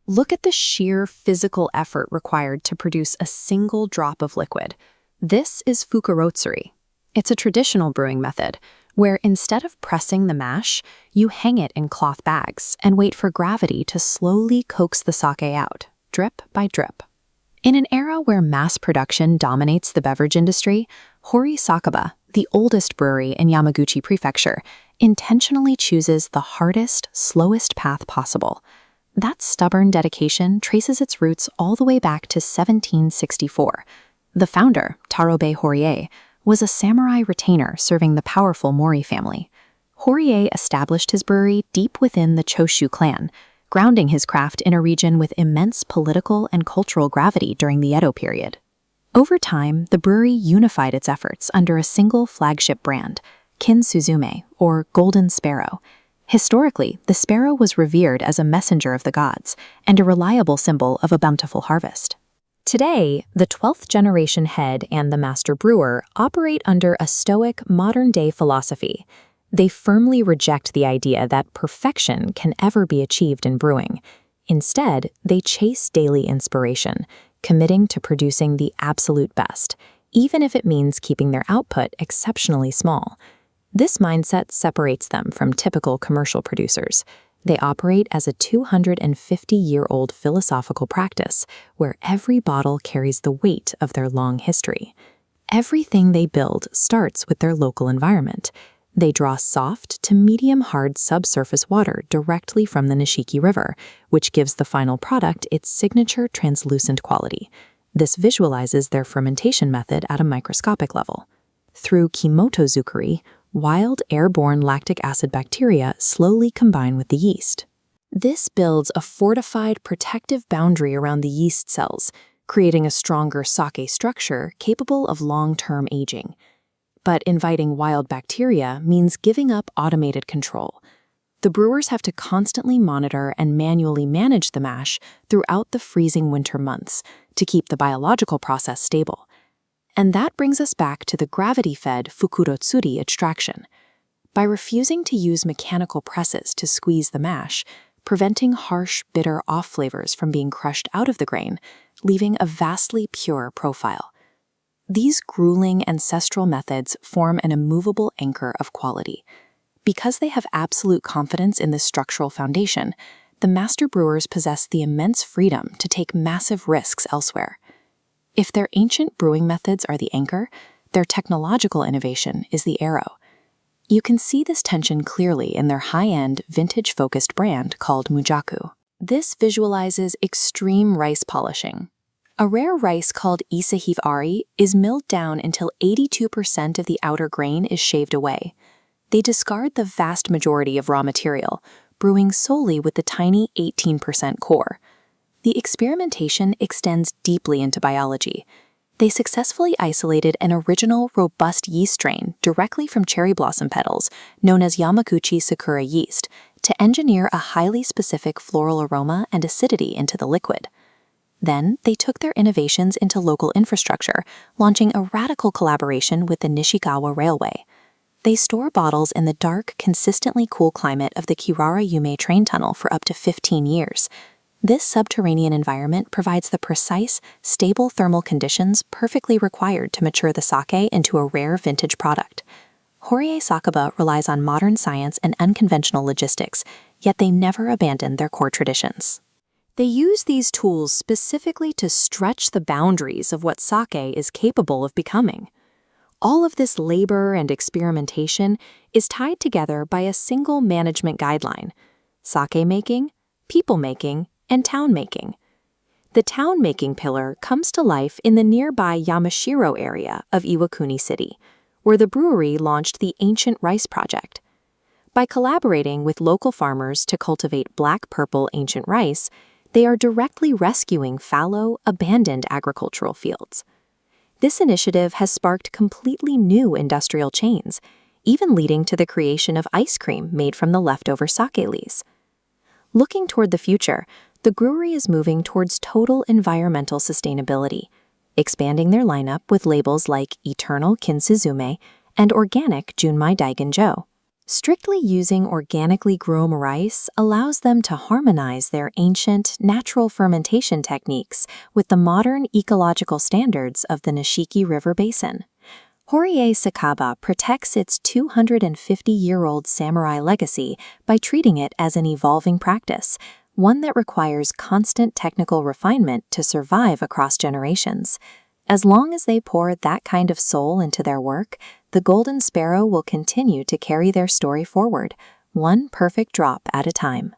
Look at the sheer physical effort required to produce a single drop of liquid. This is fukurotsuri. It's a traditional brewing method, where instead of pressing the mash, you hang it in cloth bags and wait for gravity to slowly coax the sake out, drip by drip. In an era where mass production dominates the beverage industry, Horie Sakaba, the oldest brewery in Yamaguchi Prefecture, intentionally chooses the hardest, slowest path possible. That stubborn dedication traces its roots all the way back to 1764. The founder, Tarobe Horie, was a samurai retainer serving the powerful Mori family. Horie established his brewery deep within the Choshu Clan, grounding his craft in a region with immense political and cultural gravity during the Edo period. Over time, the brewery unified its efforts under a single flagship brand, Kin-suzume, or Golden Sparrow. Historically, the sparrow was revered as a messenger of the gods and a reliable symbol of a bountiful harvest. Today, the 12th generation head and the master brewer operate under a stoic, modern-day philosophy. They firmly reject the idea that perfection can ever be achieved in brewing. Instead, they chase daily inspiration, committing to producing the absolute best, even if it means keeping their output exceptionally small. This mindset separates them from typical commercial producers. They operate as a 250-year-old philosophical practice where every bottle carries the weight of their long history. Everything they build starts with their local environment. They draw soft to medium-hard subsurface water directly from the Nishiki River, which gives the final product its signature translucent quality. This visualizes their fermentation method at a microscopic level. Through Kimoto-zukuri, wild airborne lactic acid bacteria slowly combine with the yeast. This builds a fortified protective boundary around the yeast cells, creating a stronger sake structure capable of long-term aging. But inviting wild bacteria means giving up automated control. The brewers have to constantly monitor and manually manage the mash throughout the freezing winter months to keep the biological process stable. And that brings us back to the gravity-fed fukurotsuri extraction. By refusing to use mechanical presses to squeeze the mash, preventing harsh, bitter off flavors from being crushed out of the grain, leaving a vastly pure profile. These grueling ancestral methods form an immovable anchor of quality. Because they have absolute confidence in this structural foundation, the master brewers possess the immense freedom to take massive risks elsewhere. If their ancient brewing methods are the anchor, their technological innovation is the arrow. You can see this tension clearly in their high-end, vintage-focused brand called Mujaku. This visualizes extreme rice polishing. A rare rice called Isehikari is milled down until 82% of the outer grain is shaved away. They discard the vast majority of raw material, brewing solely with the tiny 18% core. The experimentation extends deeply into biology. They successfully isolated an original, robust yeast strain directly from cherry blossom petals, known as Yamaguchi Sakura yeast, to engineer a highly specific floral aroma and acidity into the liquid. Then, they took their innovations into local infrastructure, launching a radical collaboration with the Nishikawa Railway. They store bottles in the dark, consistently cool climate of the Kirara Yume train tunnel for up to 15 years. This subterranean environment provides the precise, stable thermal conditions perfectly required to mature the sake into a rare vintage product. Horie Sakaba relies on modern science and unconventional logistics, yet they never abandon their core traditions. They use these tools specifically to stretch the boundaries of what sake is capable of becoming. All of this labor and experimentation is tied together by a single management guideline: sake making, people making, and town making. The town making pillar comes to life in the nearby Yamashiro area of Iwakuni City, where the brewery launched the Ancient Rice Project. By collaborating with local farmers to cultivate black-purple ancient rice, they are directly rescuing fallow, abandoned agricultural fields. This initiative has sparked completely new industrial chains, even leading to the creation of ice cream made from the leftover sake leaves. Looking toward the future, the brewery is moving towards total environmental sustainability, expanding their lineup with labels like Eternal Kin-suzume and Organic Junmai Daiginjo. Strictly using organically grown rice allows them to harmonize their ancient, natural fermentation techniques with the modern ecological standards of the Nishiki River Basin. Horie Sakaba protects its 250-year-old samurai legacy by treating it as an evolving practice, one that requires constant technical refinement to survive across generations. As long as they pour that kind of soul into their work, the Golden Sparrow will continue to carry their story forward, one perfect drop at a time.